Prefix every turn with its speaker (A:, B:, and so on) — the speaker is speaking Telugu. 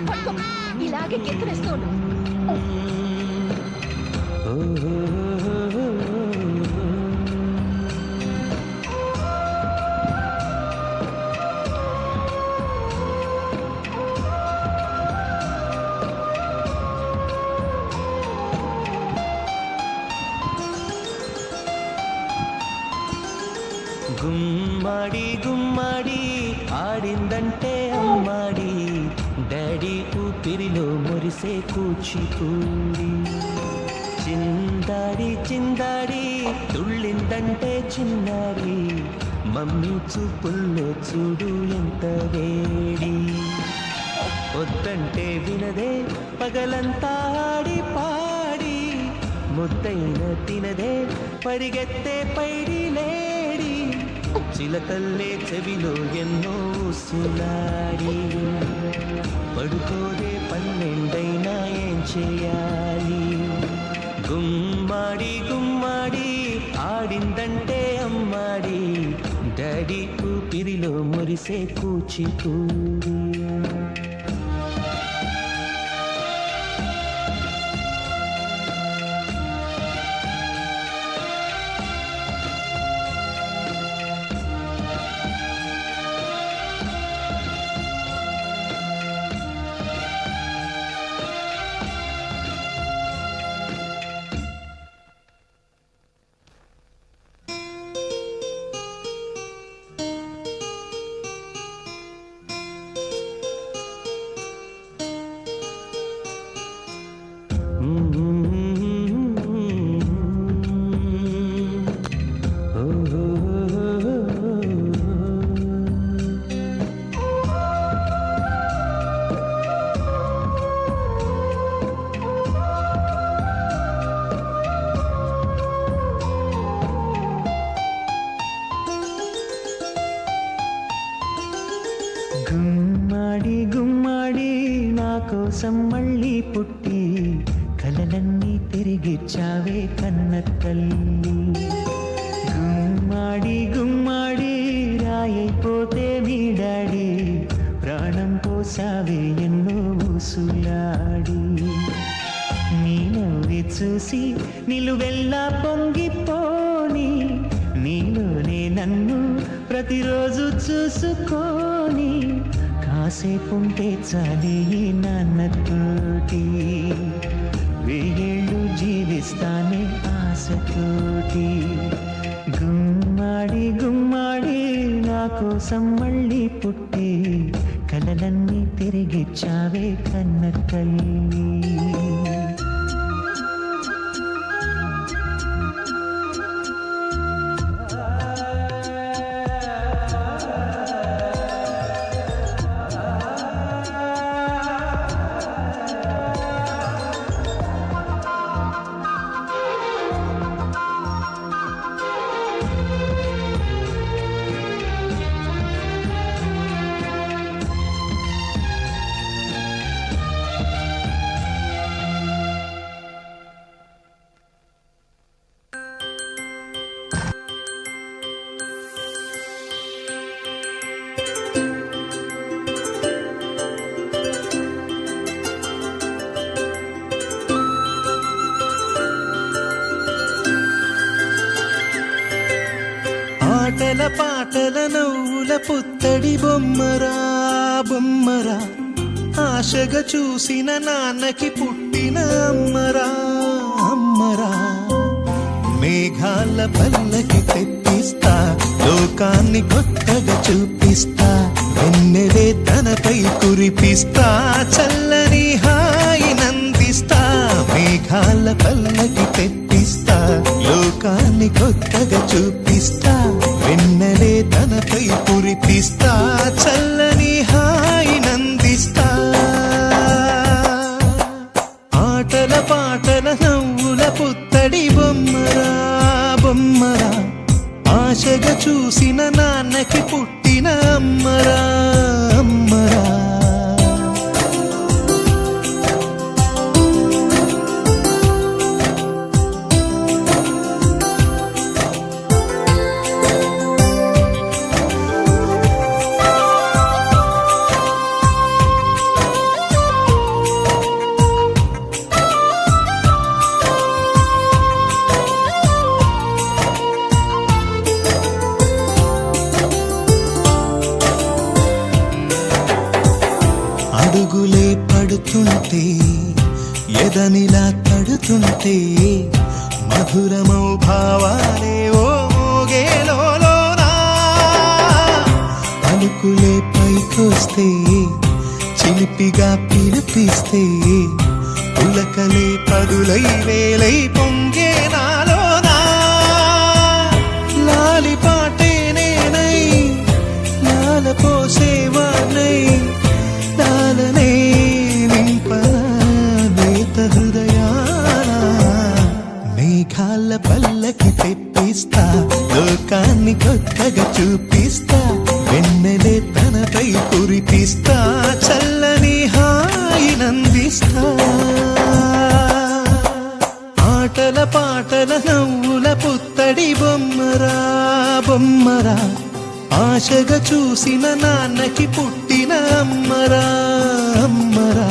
A: పట్టుకో, ఇలాగే గెంతులేస్తూ ఉండు.
B: గుమ్మడి గుమ్మడి ఆడిందంటే అమ్మాడి, డాడీ ఊపిరిలో మురిసే కూచిపూడి. చిందాడి చిందాడి తుళ్ళిందంటే చిన్నారి, మమ్మీ చూపుల్లో చూడు ఎంత వేడి. వద్దంటే వినదే పగలంతా ఆడి పాడి, ముద్దైన తినదే పరిగెత్తే పైడి లేడి. చిలకల్లే చెవిలో ఎన్నో సులాడి, పడుకోదే పన్నెండైనా ఏం చేయాలి. గుమ్మాడి గుమ్మాడి ఆడిందంటే అమ్మాడి, డాడీ ఊపిరిలో మురిసే కూచిపూడి. గుమ్మడి గుమ్మడి నా కోసం మళ్ళీ పుట్టి, కలలన్నీ తిరిగిచ్చావే కన్న తల్లి. గుమ్మడి గుమ్మడి రాయైపోతే మీ డాడీ, ప్రాణం పోసావే ఎన్నో ఊసులాడి. నీ నవ్వి చూసి నిలువెల్లా పొంగిపోని, నీలోనే నన్ను ప్రతిరోజు చూసుకోని, కాసేపుంటే చాలే ఈ నాన్నతోటి, వెయ్యేళ్ళు జీవిస్తానే ఆశతోటి. గుమ్మాడి గుమ్మాడి నా కోసం మళ్ళీ పుట్టి, కలలన్నీ తిరిగిచ్చావే కన్న తల్లి.
C: ఆటల పాటల నవ్వుల పుత్తడి బొమ్మరా బొమ్మరా, ఆశగా చూసిన నాన్నకి పుట్టిన అమ్మరా అమ్మరా. మేఘాల పల్లకి తెప్పిస్తా, లోకాన్ని కొత్తగా చూపిస్తా, వెన్నెలే తనపై కురిపిస్తా, చల్లని హాయి నందిస్తా. మేఘాల పల్లకి తెప్పిస్తా, లోకాన్ని కొత్తగా చూపిస్తా, వెన్నెలే తనపై కురిపిస్తా, చల్లని హాయి నందిస్తా. ఆటల పాటల నవ్వుల పుత్తడి బొమ్మరా బొమ్మరా, ఆశగా చూసిన నాన్నకి పుట్టిన అమ్మరా అమ్మరా. పిడుగులే పడుతుంటే ఎదనిలా తడుతుంటే మధురమౌ భావాలే ఓ మోగేలోనా పలుకులే పైకొస్తే చిలిపిగా పిలిపిస్తే పులకలే పదులై వేలై పొంగే నాలోనా లాలి పాటే నేనై లాల పోసేవానై లాలనే నింపనేత హృదయాన మేఘాల పల్లకి తెప్పిస్తా లోకాన్ని కొత్తగా చూపిస్తా వెన్నెలే తనపై కురిపిస్తా చల్లని హాయినందిస్తా ఆటల పాటల నవ్వుల పుత్తడి బొమ్మరా బొమ్మరా ఆశగా చూసిన నాన్నకి పుట్టిన అమ్మరా అమ్మరా